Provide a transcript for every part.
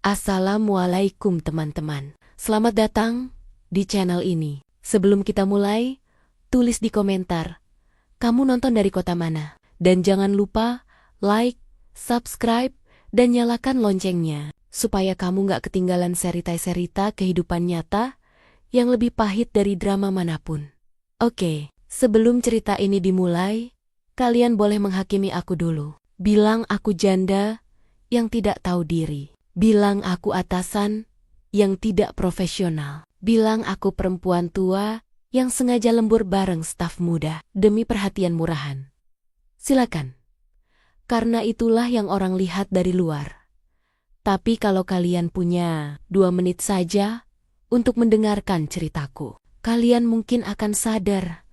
Assalamualaikum teman-teman. Selamat datang di channel ini. Sebelum kita mulai, tulis di komentar, kamu nonton dari kota mana? Dan jangan lupa like, subscribe, dan nyalakan loncengnya, supaya kamu gak ketinggalan cerita-cerita kehidupan nyata yang lebih pahit dari drama manapun. Oke, sebelum cerita ini dimulai, kalian boleh menghakimi aku dulu. Bilang aku janda yang tidak tahu diri. Bilang aku atasan yang tidak profesional. Bilang aku perempuan tua yang sengaja lembur bareng staf muda demi perhatian murahan. Silakan. Karena itulah yang orang lihat dari luar. Tapi kalau kalian punya 2 menit saja untuk mendengarkan ceritaku, kalian mungkin akan sadar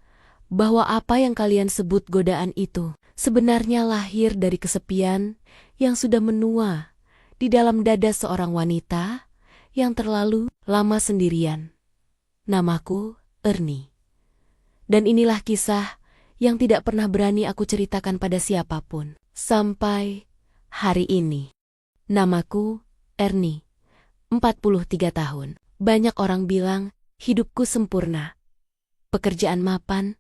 bahwa apa yang kalian sebut godaan itu sebenarnya lahir dari kesepian yang sudah menua di dalam dada seorang wanita yang terlalu lama sendirian. Namaku Ernie. Dan inilah kisah yang tidak pernah berani aku ceritakan pada siapapun. Sampai hari ini. Namaku Ernie. 43 tahun. Banyak orang bilang hidupku sempurna. Pekerjaan mapan,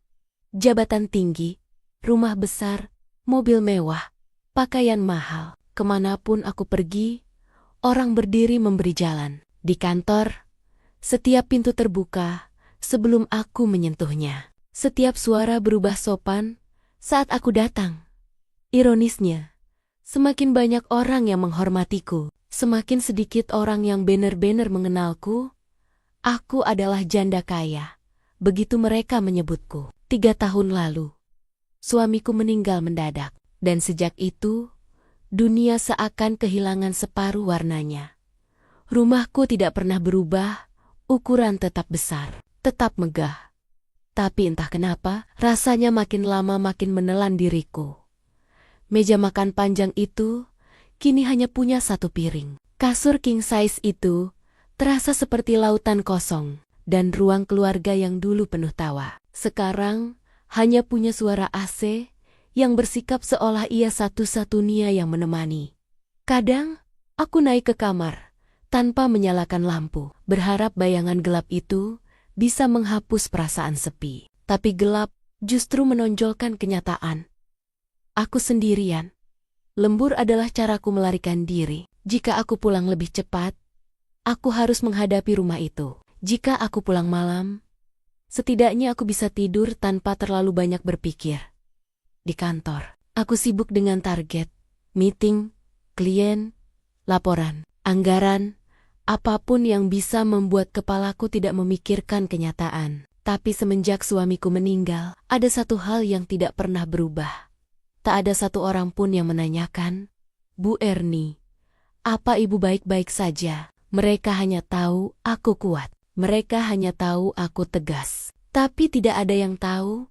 jabatan tinggi, rumah besar, mobil mewah, pakaian mahal. Kemanapun aku pergi, orang berdiri memberi jalan. Di kantor, setiap pintu terbuka sebelum aku menyentuhnya. Setiap suara berubah sopan saat aku datang. Ironisnya, semakin banyak orang yang menghormatiku, semakin sedikit orang yang benar-benar mengenalku. Aku adalah janda kaya, begitu mereka menyebutku. 3 tahun lalu, suamiku meninggal mendadak, dan sejak itu, dunia seakan kehilangan separuh warnanya. Rumahku tidak pernah berubah, ukuran tetap besar, tetap megah. Tapi entah kenapa, rasanya makin lama makin menelan diriku. Meja makan panjang itu kini hanya punya 1 piring. Kasur king size itu terasa seperti lautan kosong, dan ruang keluarga yang dulu penuh tawa sekarang hanya punya suara AC yang bersikap seolah ia satu-satunya yang menemani. Kadang, aku naik ke kamar, tanpa menyalakan lampu, berharap bayangan gelap itu bisa menghapus perasaan sepi. Tapi gelap justru menonjolkan kenyataan. Aku sendirian. Lembur adalah caraku melarikan diri. Jika aku pulang lebih cepat, aku harus menghadapi rumah itu. Jika aku pulang malam, setidaknya aku bisa tidur tanpa terlalu banyak berpikir. Di kantor, aku sibuk dengan target, meeting, klien, laporan, anggaran, apapun yang bisa membuat kepalaku tidak memikirkan kenyataan. Tapi semenjak suamiku meninggal, ada satu hal yang tidak pernah berubah. Tak ada satu orang pun yang menanyakan, "Bu Ernie, apa ibu baik-baik saja?" Mereka hanya tahu aku kuat. Mereka hanya tahu aku tegas. Tapi tidak ada yang tahu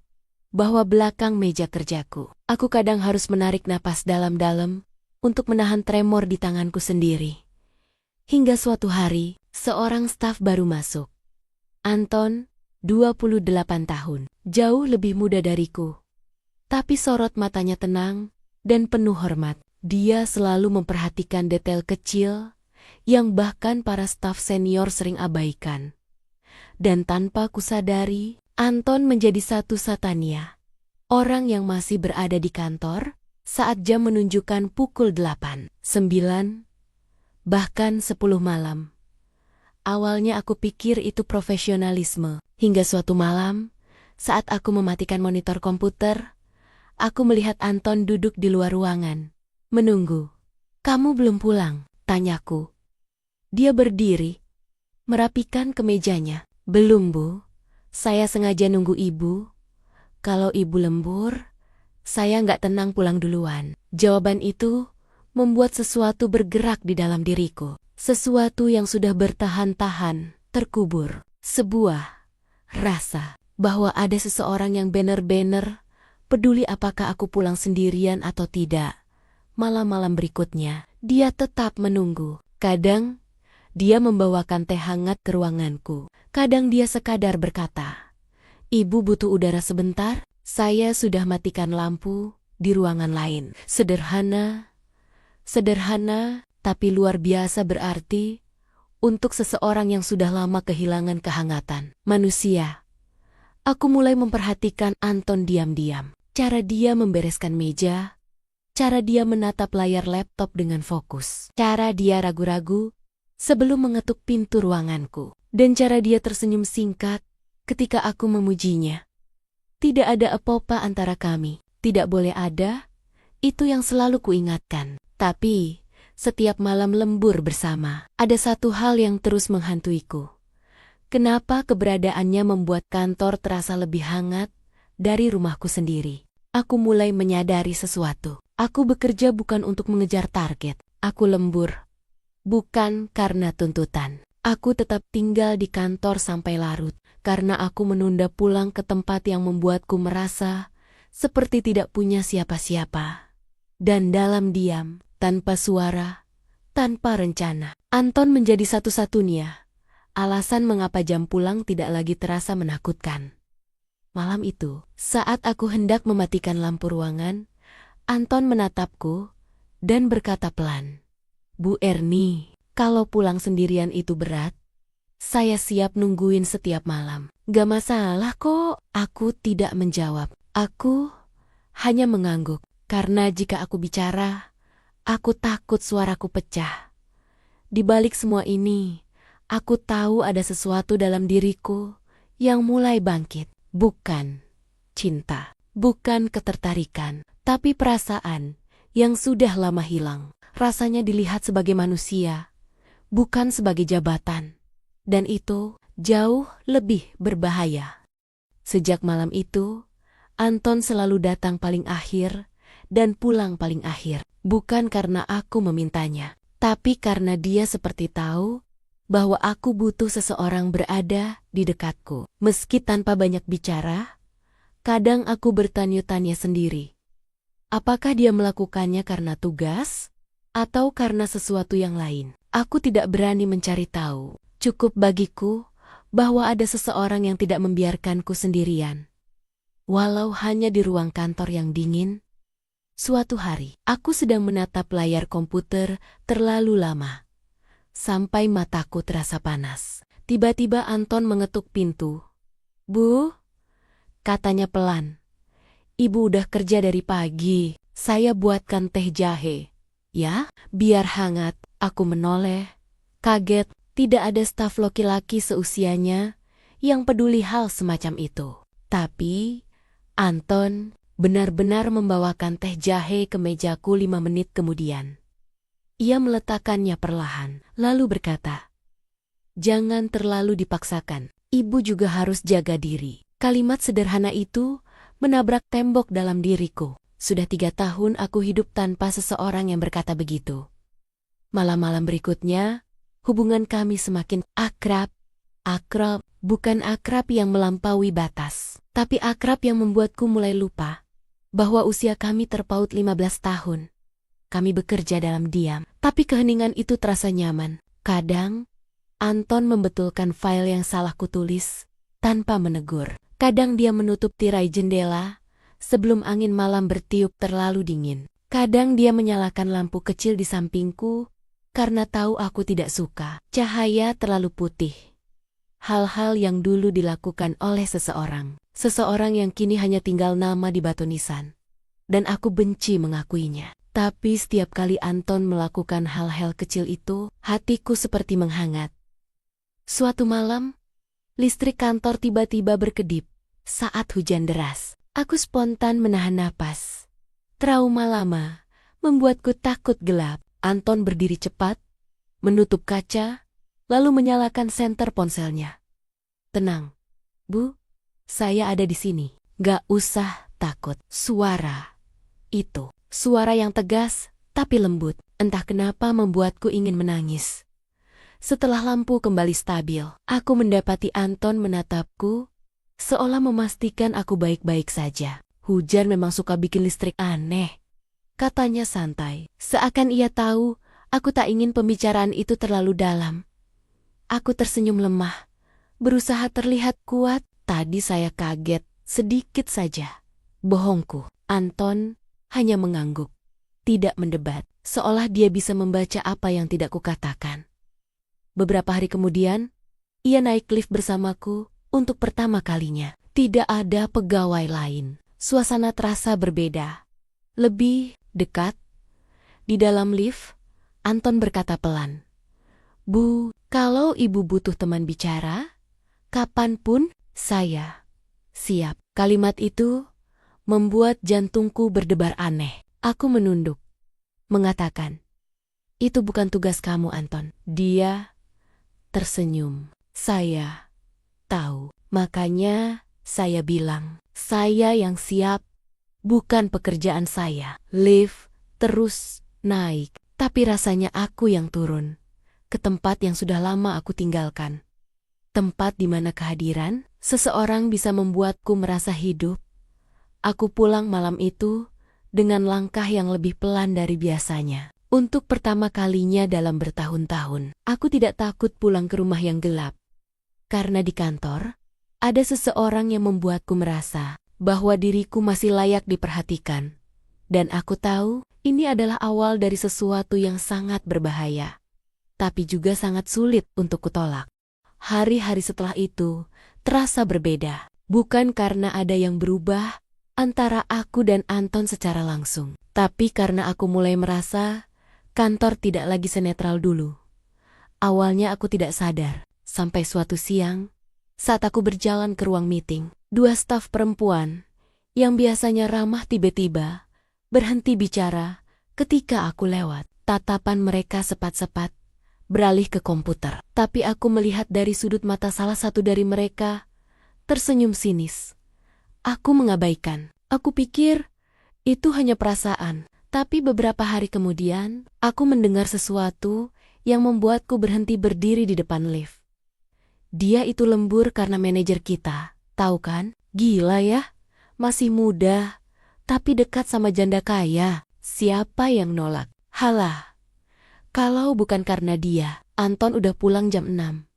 bahwa belakang meja kerjaku, aku kadang harus menarik napas dalam-dalam untuk menahan tremor di tanganku sendiri. Hingga suatu hari, seorang staf baru masuk. Anton, 28 tahun, jauh lebih muda dariku. Tapi sorot matanya tenang dan penuh hormat. Dia selalu memperhatikan detail kecil yang bahkan para staf senior sering abaikan. Dan tanpa kusadari, Anton menjadi satu-satunya orang yang masih berada di kantor saat jam menunjukkan pukul 8, 9, bahkan 10 malam. Awalnya aku pikir itu profesionalisme, hingga suatu malam, saat aku mematikan monitor komputer, aku melihat Anton duduk di luar ruangan, menunggu. "Kamu belum pulang?" tanyaku. Dia berdiri, merapikan kemejanya. "Belum, Bu. Saya sengaja nunggu ibu. Kalau ibu lembur, saya nggak tenang pulang duluan." Jawaban itu membuat sesuatu bergerak di dalam diriku. Sesuatu yang sudah bertahan-tahan, terkubur. Sebuah rasa bahwa ada seseorang yang benar-benar peduli apakah aku pulang sendirian atau tidak. Malam-malam berikutnya, dia tetap menunggu. Kadang, dia membawakan teh hangat ke ruanganku. Kadang dia sekadar berkata, "Ibu butuh udara sebentar?" Saya sudah matikan lampu di ruangan lain. Sederhana, tapi luar biasa berarti untuk seseorang yang sudah lama kehilangan kehangatan manusia. Aku mulai memperhatikan Anton diam-diam. Cara dia membereskan meja, cara dia menatap layar laptop dengan fokus, cara dia ragu-ragu sebelum mengetuk pintu ruanganku, dan cara dia tersenyum singkat ketika aku memujinya. Tidak ada apa-apa antara kami, tidak boleh ada, itu yang selalu kuingatkan. Tapi, setiap malam lembur bersama, ada satu hal yang terus menghantuiku. Kenapa keberadaannya membuat kantor terasa lebih hangat dari rumahku sendiri? Aku mulai menyadari sesuatu. Aku bekerja bukan untuk mengejar target. Aku lembur, bukan karena tuntutan. Aku tetap tinggal di kantor sampai larut, karena aku menunda pulang ke tempat yang membuatku merasa seperti tidak punya siapa-siapa. Dan dalam diam, tanpa suara, tanpa rencana, Anton menjadi satu-satunya alasan mengapa jam pulang tidak lagi terasa menakutkan. Malam itu, saat aku hendak mematikan lampu ruangan, Anton menatapku dan berkata pelan, "Bu Erni, kalau pulang sendirian itu berat, saya siap nungguin setiap malam." "Gak masalah kok." Aku tidak menjawab. Aku hanya mengangguk, karena jika aku bicara, aku takut suaraku pecah. Di balik semua ini, aku tahu ada sesuatu dalam diriku yang mulai bangkit. Bukan cinta, bukan ketertarikan, tapi perasaan yang sudah lama hilang. Rasanya dilihat sebagai manusia, bukan sebagai jabatan. Dan itu jauh lebih berbahaya. Sejak malam itu, Anton selalu datang paling akhir dan pulang paling akhir. Bukan karena aku memintanya, tapi karena dia seperti tahu bahwa aku butuh seseorang berada di dekatku. Meski tanpa banyak bicara, kadang aku bertanya-tanya sendiri. Apakah dia melakukannya karena tugas atau karena sesuatu yang lain? Aku tidak berani mencari tahu. Cukup bagiku bahwa ada seseorang yang tidak membiarkanku sendirian. Walau hanya di ruang kantor yang dingin. Suatu hari, aku sedang menatap layar komputer terlalu lama, sampai mataku terasa panas. Tiba-tiba Anton mengetuk pintu. "Bu," katanya pelan. "Ibu udah kerja dari pagi. Saya buatkan teh jahe." "Ya, biar hangat." Aku menoleh, kaget. Tidak ada staf laki-laki seusianya yang peduli hal semacam itu. Tapi Anton benar-benar membawakan teh jahe ke mejaku 5 menit kemudian. Ia meletakkannya perlahan, lalu berkata, "Jangan terlalu dipaksakan, ibu juga harus jaga diri." Kalimat sederhana itu menabrak tembok dalam diriku. Sudah 3 tahun aku hidup tanpa seseorang yang berkata begitu. Malam-malam berikutnya, hubungan kami semakin akrab. Akrab, bukan akrab yang melampaui batas, tapi akrab yang membuatku mulai lupa bahwa usia kami terpaut 15 tahun. Kami bekerja dalam diam, tapi keheningan itu terasa nyaman. Kadang, Anton membetulkan file yang salah kutulis tanpa menegur. Kadang dia menutup tirai jendela sebelum angin malam bertiup terlalu dingin. Kadang dia menyalakan lampu kecil di sampingku karena tahu aku tidak suka cahaya terlalu putih. Hal-hal yang dulu dilakukan oleh seseorang yang kini hanya tinggal nama di batu nisan. Dan aku benci mengakuinya. Tapi setiap kali Anton melakukan hal-hal kecil itu, hatiku seperti menghangat. Suatu malam, listrik kantor tiba-tiba berkedip saat hujan deras. Aku spontan menahan napas. Trauma lama membuatku takut gelap. Anton berdiri cepat, menutup kaca, lalu menyalakan senter ponselnya. "Tenang, Bu, saya ada di sini. Gak usah takut." Suara itu, suara yang tegas tapi lembut, entah kenapa membuatku ingin menangis. Setelah lampu kembali stabil, aku mendapati Anton menatapku, seolah memastikan aku baik-baik saja. "Hujan memang suka bikin listrik aneh," katanya santai. Seakan ia tahu, aku tak ingin pembicaraan itu terlalu dalam. Aku tersenyum lemah, berusaha terlihat kuat. Tadi saya kaget, sedikit saja. Bohongku. Anton hanya mengangguk, tidak mendebat. seolah dia bisa membaca apa yang tidak kukatakan. Beberapa hari kemudian, ia naik lift bersamaku untuk pertama kalinya. Tidak ada pegawai lain. Suasana terasa berbeda. Lebih dekat. Di dalam lift, Anton berkata pelan, "Bu, kalau ibu butuh teman bicara, kapanpun saya siap." Kalimat itu membuat jantungku berdebar aneh. Aku menunduk, mengatakan, "Itu bukan tugas kamu, Anton." Dia tersenyum. "Saya tahu. Makanya saya bilang, saya yang siap, bukan pekerjaan saya." Lift terus naik, tapi rasanya aku yang turun ke tempat yang sudah lama aku tinggalkan. Tempat di mana kehadiran seseorang bisa membuatku merasa hidup. Aku pulang malam itu dengan langkah yang lebih pelan dari biasanya. Untuk pertama kalinya dalam bertahun-tahun, aku tidak takut pulang ke rumah yang gelap. Karena di kantor, ada seseorang yang membuatku merasa bahwa diriku masih layak diperhatikan. Dan aku tahu ini adalah awal dari sesuatu yang sangat berbahaya, tapi juga sangat sulit untuk kutolak. Hari-hari setelah itu terasa berbeda, bukan karena ada yang berubah antara aku dan Anton secara langsung, tapi karena aku mulai merasa kantor tidak lagi senetral dulu. Awalnya aku tidak sadar, sampai suatu siang, saat aku berjalan ke ruang meeting, dua staf perempuan yang biasanya ramah tiba-tiba berhenti bicara ketika aku lewat. Tatapan mereka sepat-sepat beralih ke komputer. Tapi aku melihat dari sudut mata salah satu dari mereka, tersenyum sinis. Aku mengabaikan. Aku pikir itu hanya perasaan. Tapi beberapa hari kemudian, aku mendengar sesuatu yang membuatku berhenti berdiri di depan lift. Dia itu lembur karena manajer kita. Tahu kan? Gila ya? Masih muda, tapi dekat sama janda kaya. Siapa yang nolak? Halah. Kalau bukan karena dia, Anton udah pulang jam 6.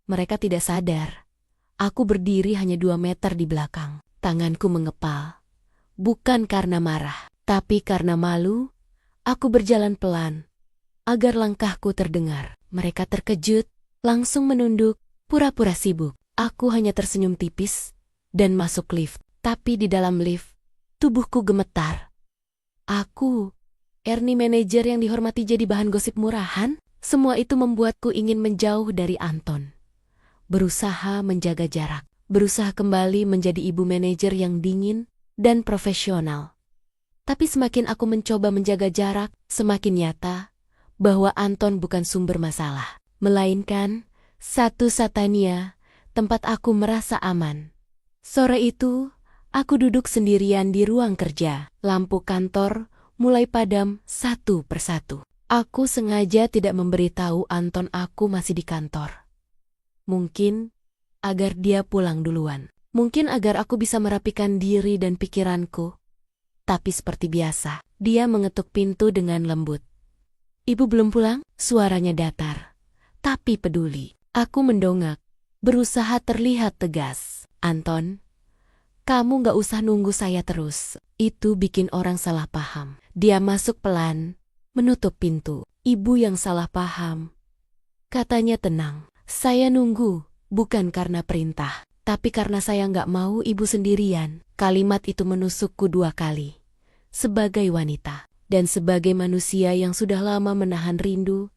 Mereka tidak sadar. Aku berdiri hanya 2 meter di belakang. Tanganku mengepal. Bukan karena marah, tapi karena malu. Aku berjalan pelan, agar langkahku terdengar. Mereka terkejut, langsung menunduk, pura-pura sibuk. Aku hanya tersenyum tipis, dan masuk lift. Tapi di dalam lift, tubuhku gemetar. Aku, Ernie manajer yang dihormati jadi bahan gosip murahan, semua itu membuatku ingin menjauh dari Anton. Berusaha menjaga jarak, berusaha kembali menjadi ibu manajer yang dingin dan profesional. Tapi semakin aku mencoba menjaga jarak, semakin nyata bahwa Anton bukan sumber masalah, melainkan satu-satunya tempat aku merasa aman. Sore itu, aku duduk sendirian di ruang kerja. Lampu kantor mulai padam satu persatu. Aku sengaja tidak memberitahu Anton aku masih di kantor. Mungkin agar dia pulang duluan. Mungkin agar aku bisa merapikan diri dan pikiranku. Tapi seperti biasa, dia mengetuk pintu dengan lembut. "Ibu belum pulang?" Suaranya datar, tapi peduli. Aku mendongak, berusaha terlihat tegas. "Anton, kamu gak usah nunggu saya terus." Itu bikin orang salah paham. Dia masuk pelan, menutup pintu. "Ibu yang salah paham." Katanya tenang. "Saya nunggu, bukan karena perintah, tapi karena saya gak mau ibu sendirian." Kalimat itu menusukku 2 kali. Sebagai wanita, dan sebagai manusia yang sudah lama menahan rindu,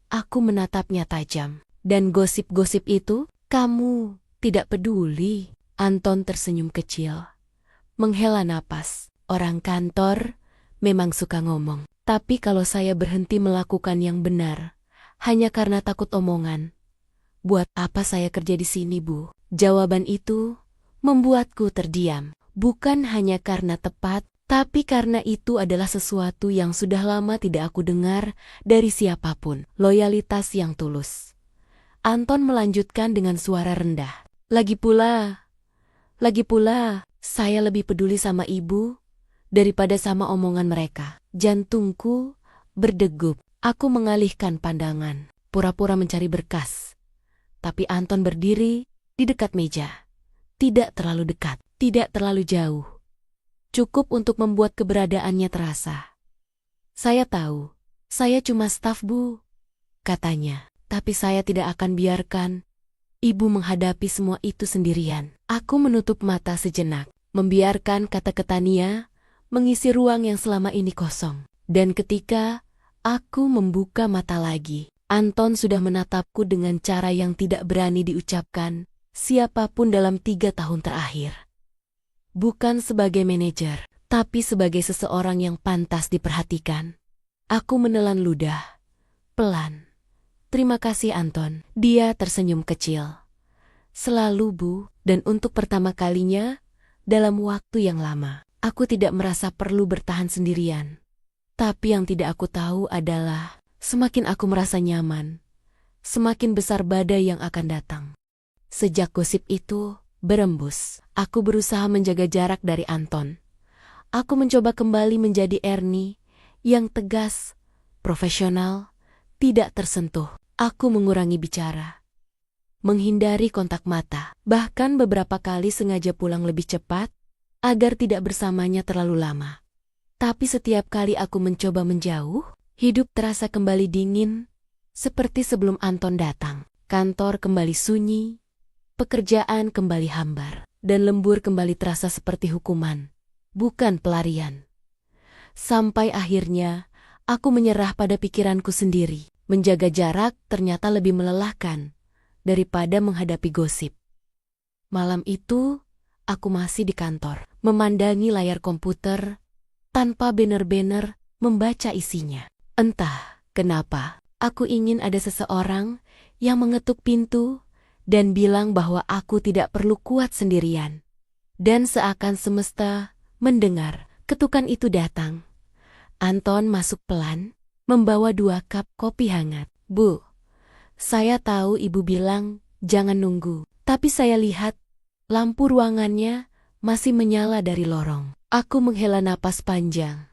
aku menatapnya tajam. "Dan gosip-gosip itu, kamu tidak peduli?" Anton tersenyum kecil, menghela napas. Orang kantor memang suka ngomong. Tapi kalau saya berhenti melakukan yang benar, hanya karena takut omongan, buat apa saya kerja di sini, Bu? Jawaban itu membuatku terdiam. Bukan hanya karena tepat, tapi karena itu adalah sesuatu yang sudah lama tidak aku dengar dari siapapun. Loyalitas yang tulus. Anton melanjutkan dengan suara rendah. Lagi pula, saya lebih peduli sama ibu daripada sama omongan mereka." Jantungku berdegup. Aku mengalihkan pandangan, pura-pura mencari berkas. Tapi Anton berdiri di dekat meja. Tidak terlalu dekat, tidak terlalu jauh. Cukup untuk membuat keberadaannya terasa. Saya tahu, saya cuma staf, Bu, katanya. Tapi saya tidak akan biarkan Ibu menghadapi semua itu sendirian. Aku menutup mata sejenak, membiarkan kata-kata Nia mengisi ruang yang selama ini kosong. Dan ketika aku membuka mata lagi, Anton sudah menatapku dengan cara yang tidak berani diucapkan siapapun dalam 3 tahun terakhir. Bukan sebagai manajer, tapi sebagai seseorang yang pantas diperhatikan. Aku menelan ludah, pelan. Terima kasih, Anton. Dia tersenyum kecil. Selalu, Bu, dan untuk pertama kalinya dalam waktu yang lama, aku tidak merasa perlu bertahan sendirian. Tapi yang tidak aku tahu adalah, semakin aku merasa nyaman, semakin besar badai yang akan datang. Sejak gosip itu berembus, aku berusaha menjaga jarak dari Anton. Aku mencoba kembali menjadi Ernie yang tegas, profesional, tidak tersentuh. Aku mengurangi bicara, menghindari kontak mata, bahkan beberapa kali sengaja pulang lebih cepat agar tidak bersamanya terlalu lama. Tapi setiap kali aku mencoba menjauh, hidup terasa kembali dingin, seperti sebelum Anton datang. Kantor kembali sunyi, pekerjaan kembali hambar, dan lembur kembali terasa seperti hukuman, bukan pelarian. Sampai akhirnya, aku menyerah pada pikiranku sendiri. Menjaga jarak ternyata lebih melelahkan daripada menghadapi gosip. Malam itu, aku masih di kantor, memandangi layar komputer tanpa bener-bener membaca isinya. Entah kenapa, aku ingin ada seseorang yang mengetuk pintu dan bilang bahwa aku tidak perlu kuat sendirian. Dan seakan semesta mendengar, ketukan itu datang. Anton masuk pelan, membawa 2 cup kopi hangat. Bu, saya tahu Ibu bilang jangan nunggu, tapi saya lihat lampu ruangannya masih menyala dari lorong. Aku menghela napas panjang.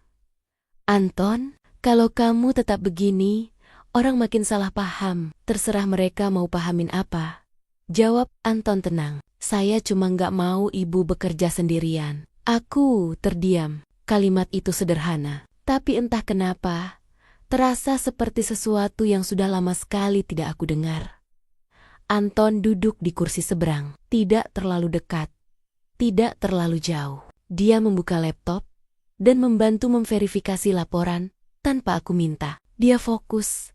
Anton, kalau kamu tetap begini, orang makin salah paham. Terserah mereka mau pahamin apa. Jawab Anton tenang. Saya cuma nggak mau Ibu bekerja sendirian. Aku terdiam. Kalimat itu sederhana, tapi entah kenapa terasa seperti sesuatu yang sudah lama sekali tidak aku dengar. Anton duduk di kursi seberang, tidak terlalu dekat, tidak terlalu jauh. Dia membuka laptop dan membantu memverifikasi laporan tanpa aku minta. Dia fokus,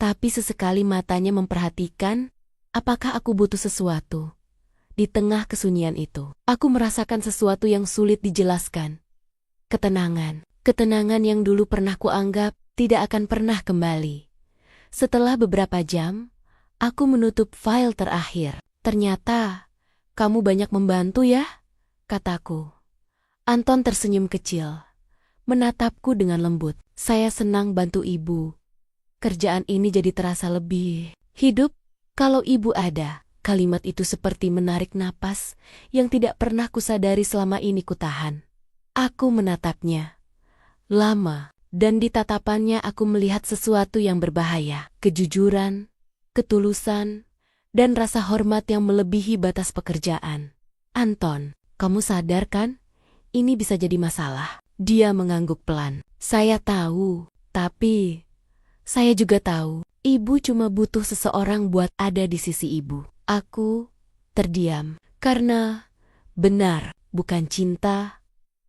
tapi sesekali matanya memperhatikan apakah aku butuh sesuatu. Di tengah kesunyian itu, aku merasakan sesuatu yang sulit dijelaskan. Ketenangan yang dulu pernah kuanggap tidak akan pernah kembali. Setelah beberapa jam, aku menutup file terakhir. Ternyata, kamu banyak membantu ya, kataku. Anton tersenyum kecil, menatapku dengan lembut. Saya senang bantu Ibu. Kerjaan ini jadi terasa lebih hidup kalau Ibu ada. Kalimat itu seperti menarik napas yang tidak pernah kusadari selama ini kutahan. Aku menatapnya lama. Dan di tatapannya aku melihat sesuatu yang berbahaya. Kejujuran, ketulusan, dan rasa hormat yang melebihi batas pekerjaan. Anton, kamu sadar kan? Ini bisa jadi masalah. Dia mengangguk pelan. Saya tahu, tapi saya juga tahu, Ibu cuma butuh seseorang buat ada di sisi Ibu. Aku terdiam, karena benar, bukan cinta,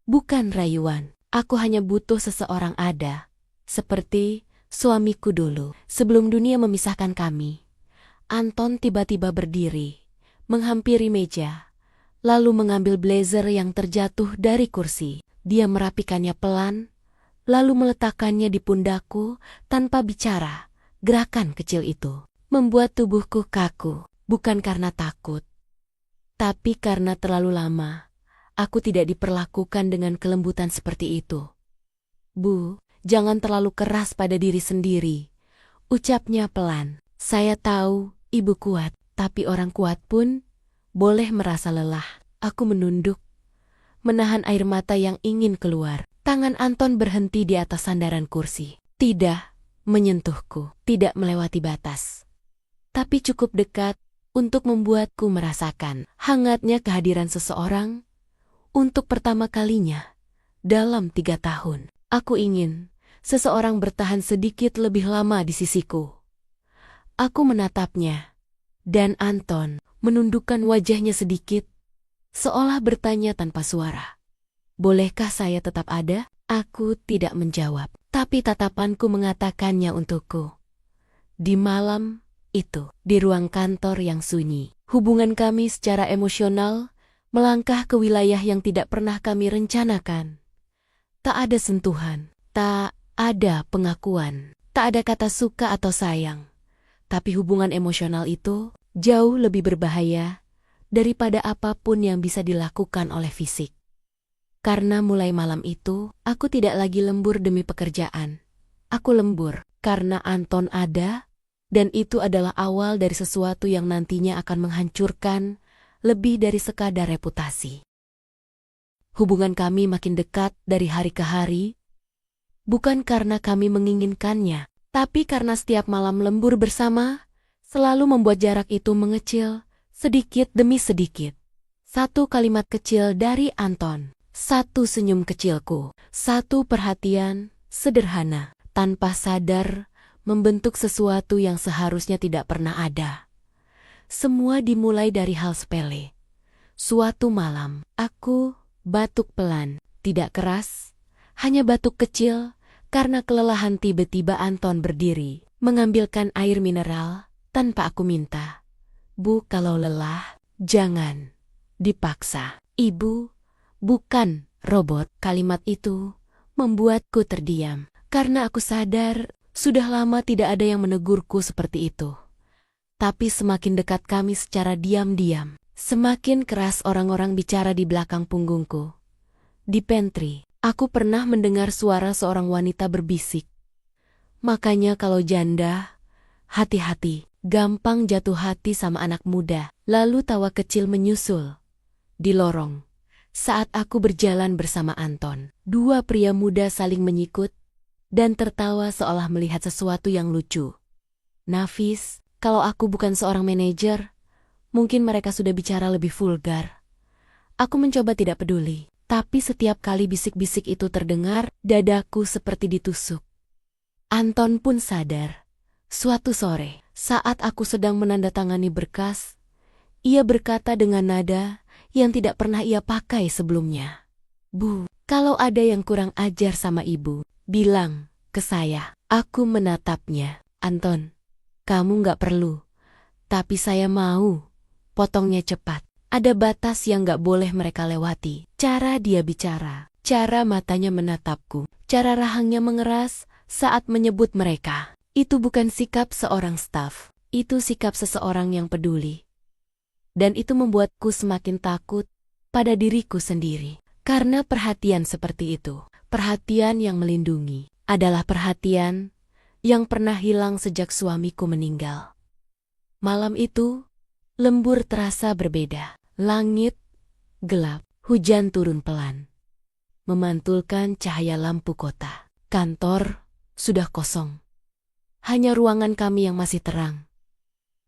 bukan rayuan. Aku hanya butuh seseorang ada, seperti suamiku dulu. Sebelum dunia memisahkan kami, Anton tiba-tiba berdiri, menghampiri meja, lalu mengambil blazer yang terjatuh dari kursi. Dia merapikannya pelan, lalu meletakkannya di pundakku tanpa bicara. Gerakan kecil itu membuat tubuhku kaku, bukan karena takut, tapi karena terlalu lama aku tidak diperlakukan dengan kelembutan seperti itu. Bu, jangan terlalu keras pada diri sendiri, ucapnya pelan. Saya tahu Ibu kuat, tapi orang kuat pun boleh merasa lelah. Aku menunduk, menahan air mata yang ingin keluar. Tangan Anton berhenti di atas sandaran kursi. Tidak menyentuhku, tidak melewati batas, tapi cukup dekat untuk membuatku merasakan hangatnya kehadiran seseorang. Untuk pertama kalinya dalam 3 tahun, aku ingin seseorang bertahan sedikit lebih lama di sisiku. Aku menatapnya, dan Anton menundukkan wajahnya sedikit, seolah bertanya tanpa suara. Bolehkah saya tetap ada? Aku tidak menjawab, tapi tatapanku mengatakannya untukku. Di malam itu, di ruang kantor yang sunyi, hubungan kami secara emosional melangkah ke wilayah yang tidak pernah kami rencanakan. Tak ada sentuhan, tak ada pengakuan, tak ada kata suka atau sayang. Tapi hubungan emosional itu jauh lebih berbahaya daripada apapun yang bisa dilakukan oleh fisik. Karena mulai malam itu, aku tidak lagi lembur demi pekerjaan. Aku lembur karena Anton ada, dan itu adalah awal dari sesuatu yang nantinya akan menghancurkan lebih dari sekadar reputasi. Hubungan kami makin dekat dari hari ke hari, bukan karena kami menginginkannya, tapi karena setiap malam lembur bersama selalu membuat jarak itu mengecil sedikit demi sedikit. Satu kalimat kecil dari Anton, satu senyum kecilku, satu perhatian sederhana, tanpa sadar membentuk sesuatu yang seharusnya tidak pernah ada. Semua dimulai dari hal sepele. Suatu malam, aku batuk pelan, tidak keras, hanya batuk kecil, karena kelelahan tiba-tiba Anton berdiri, mengambilkan air mineral tanpa aku minta. Bu, kalau lelah, jangan dipaksa. Ibu, bukan robot. Kalimat itu membuatku terdiam, karena aku sadar sudah lama tidak ada yang menegurku seperti itu. Tapi semakin dekat kami secara diam-diam, semakin keras orang-orang bicara di belakang punggungku. Di pantry, aku pernah mendengar suara seorang wanita berbisik. Makanya kalau janda, hati-hati, gampang jatuh hati sama anak muda. Lalu tawa kecil menyusul. Di lorong, saat aku berjalan bersama Anton, dua pria muda saling menyikut dan tertawa seolah melihat sesuatu yang lucu. Nafis, kalau aku bukan seorang manajer, mungkin mereka sudah bicara lebih vulgar. Aku mencoba tidak peduli, tapi setiap kali bisik-bisik itu terdengar, dadaku seperti ditusuk. Anton pun sadar. Suatu sore, saat aku sedang menandatangani berkas, ia berkata dengan nada yang tidak pernah ia pakai sebelumnya. Bu, kalau ada yang kurang ajar sama ibu, bilang ke saya. Aku menatapnya. Anton, kamu nggak perlu. Tapi saya mau. Potongnya cepat. Ada batas yang nggak boleh mereka lewati. Cara dia bicara, cara matanya menatapku, cara rahangnya mengeras saat menyebut mereka. Itu bukan sikap seorang staf. Itu sikap seseorang yang peduli. Dan itu membuatku semakin takut pada diriku sendiri. Karena perhatian seperti itu, perhatian yang melindungi, adalah perhatian yang pernah hilang sejak suamiku meninggal. Malam itu, lembur terasa berbeda. Langit gelap, hujan turun pelan, memantulkan cahaya lampu kota. Kantor sudah kosong. Hanya ruangan kami yang masih terang.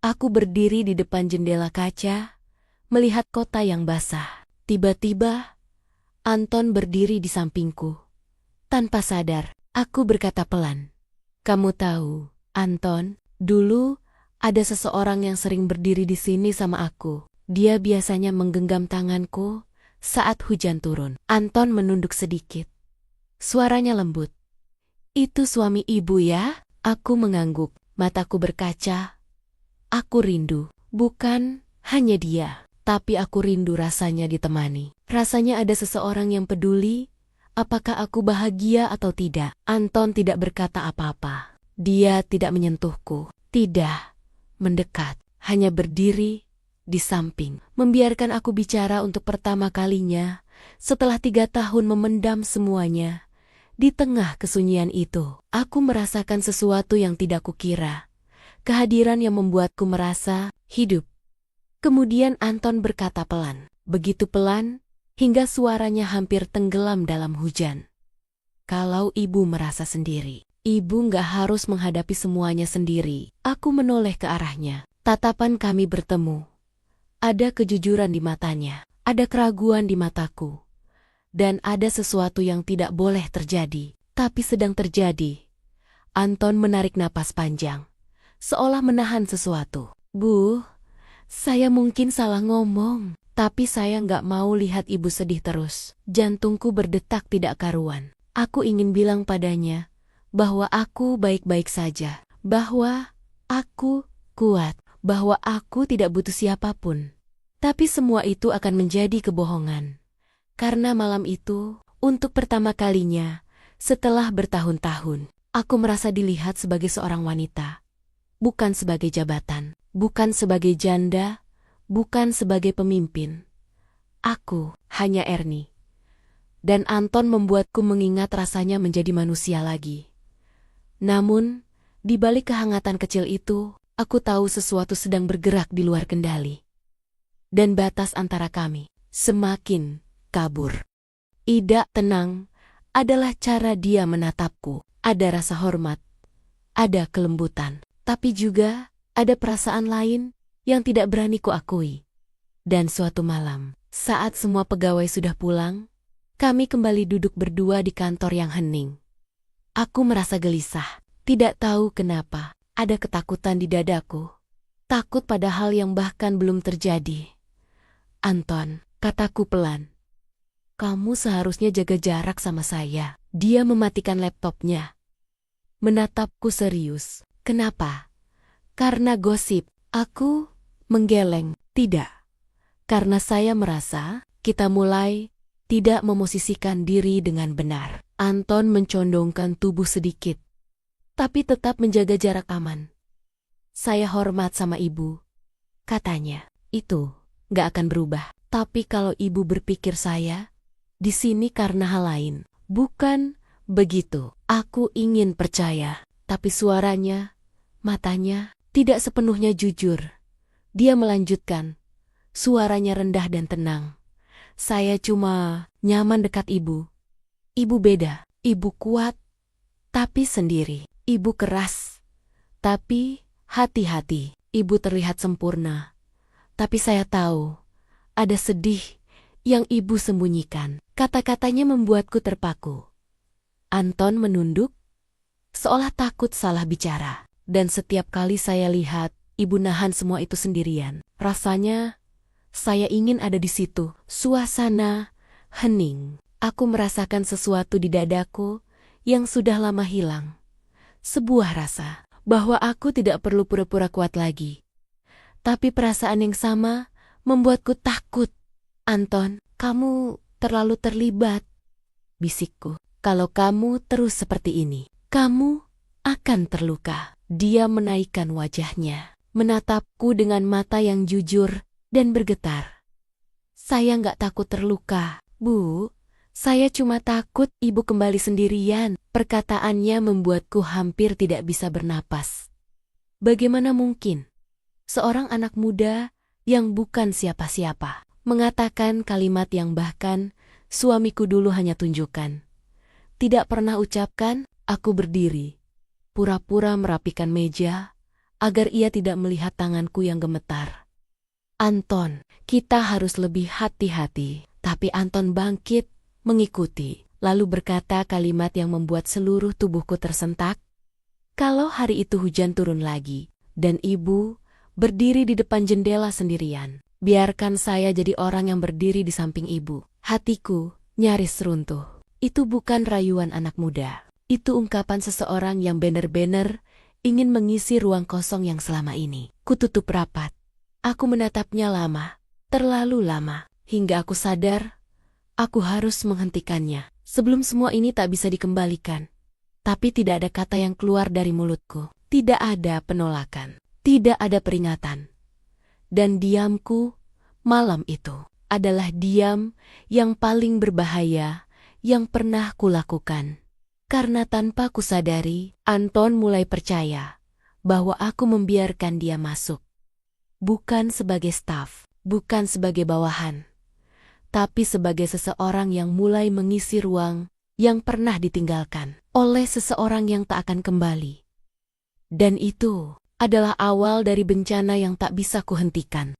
Aku berdiri di depan jendela kaca, melihat kota yang basah. Tiba-tiba, Anton berdiri di sampingku. Tanpa sadar, aku berkata pelan. Kamu tahu, Anton, dulu ada seseorang yang sering berdiri di sini sama aku. Dia biasanya menggenggam tanganku saat hujan turun. Anton menunduk sedikit. Suaranya lembut. Itu suami ibu ya? Aku mengangguk, mataku berkaca. Aku rindu, bukan hanya dia, tapi aku rindu rasanya ditemani. Rasanya ada seseorang yang peduli, apakah aku bahagia atau tidak. Anton tidak berkata apa-apa. Dia tidak menyentuhku, tidak mendekat, hanya berdiri di samping, membiarkan aku bicara untuk pertama kalinya setelah 3 tahun memendam semuanya. Di tengah kesunyian itu, aku merasakan sesuatu yang tidak kukira. Kehadiran yang membuatku merasa hidup. Kemudian Anton berkata pelan, begitu pelan, hingga suaranya hampir tenggelam dalam hujan. Kalau ibu merasa sendiri, ibu nggak harus menghadapi semuanya sendiri. Aku menoleh ke arahnya. Tatapan kami bertemu. Ada kejujuran di matanya, ada keraguan di mataku. Dan ada sesuatu yang tidak boleh terjadi. tapi sedang terjadi. Anton menarik napas panjang, seolah menahan sesuatu. Bu, saya mungkin salah ngomong, tapi saya nggak mau lihat ibu sedih terus. Jantungku berdetak tidak karuan. Aku ingin bilang padanya bahwa aku baik-baik saja, bahwa aku kuat, bahwa aku tidak butuh siapapun. Tapi semua itu akan menjadi kebohongan. Karena malam itu, untuk pertama kalinya, setelah bertahun-tahun, aku merasa dilihat sebagai seorang wanita. Bukan sebagai jabatan, bukan sebagai janda, bukan sebagai pemimpin. Aku hanya Erni. Dan Anton membuatku mengingat rasanya menjadi manusia lagi. Namun, di balik kehangatan kecil itu, aku tahu sesuatu sedang bergerak di luar kendali. Dan batas antara kami semakin kabur. Ida tenang adalah cara dia menatapku. Ada rasa hormat, ada kelembutan, tapi juga ada perasaan lain yang tidak berani kuakui. Dan suatu malam, saat semua pegawai sudah pulang, kami kembali duduk berdua di kantor yang hening. Aku merasa gelisah, tidak tahu kenapa, ada ketakutan di dadaku. Takut pada hal yang bahkan belum terjadi. Anton, kataku pelan. Kamu seharusnya jaga jarak sama saya. Dia mematikan laptopnya. Menatapku serius. Kenapa? Karena gosip. Aku menggeleng. Tidak. Karena saya merasa kita mulai tidak memosisikan diri dengan benar. Anton mencondongkan tubuh sedikit, tapi tetap menjaga jarak aman. Saya hormat sama ibu, katanya. Itu gak akan berubah. Tapi kalau ibu berpikir saya di sini karena hal lain, bukan begitu. Aku ingin percaya, tapi suaranya, matanya, tidak sepenuhnya jujur. Dia melanjutkan, suaranya rendah dan tenang. Saya cuma nyaman dekat ibu. Ibu beda, ibu kuat, tapi sendiri. Ibu keras, tapi hati-hati. Ibu terlihat sempurna, tapi saya tahu ada sedih yang ibu sembunyikan. Kata-katanya membuatku terpaku. Anton menunduk, seolah takut salah bicara. Dan setiap kali saya lihat, ibu nahan semua itu sendirian. Rasanya, saya ingin ada di situ. Suasana hening. Aku merasakan sesuatu di dadaku yang sudah lama hilang. Sebuah rasa bahwa aku tidak perlu pura-pura kuat lagi. Tapi perasaan yang sama membuatku takut. Anton, kamu terlalu terlibat, bisikku. Kalau kamu terus seperti ini, kamu akan terluka. Dia menaikkan wajahnya, menatapku dengan mata yang jujur dan bergetar. Saya nggak takut terluka, Bu. Saya cuma takut ibu kembali sendirian. Perkataannya membuatku hampir tidak bisa bernapas. Bagaimana mungkin seorang anak muda yang bukan siapa-siapa mengatakan kalimat yang bahkan suamiku dulu hanya tunjukkan. Tidak pernah ucapkan. Aku berdiri, pura-pura merapikan meja agar ia tidak melihat tanganku yang gemetar. Anton, kita harus lebih hati-hati. Tapi Anton bangkit, mengikuti, lalu berkata kalimat yang membuat seluruh tubuhku tersentak. Kalau hari itu hujan turun lagi, dan ibu berdiri di depan jendela sendirian, biarkan saya jadi orang yang berdiri di samping ibu. Hatiku nyaris runtuh. Itu bukan rayuan anak muda. Itu ungkapan seseorang yang benar-benar ingin mengisi ruang kosong yang selama ini kututup rapat. Aku menatapnya lama, terlalu lama, hingga aku sadar aku harus menghentikannya sebelum semua ini tak bisa dikembalikan. Tapi tidak ada kata yang keluar dari mulutku. Tidak ada penolakan, tidak ada peringatan. Dan diamku malam itu adalah diam yang paling berbahaya yang pernah kulakukan. Karena tanpa kusadari, Anton mulai percaya bahwa aku membiarkan dia masuk. Bukan sebagai staf, bukan sebagai bawahan, tapi sebagai seseorang yang mulai mengisi ruang yang pernah ditinggalkan oleh seseorang yang tak akan kembali. Dan itu adalah awal dari bencana yang tak bisa kuhentikan.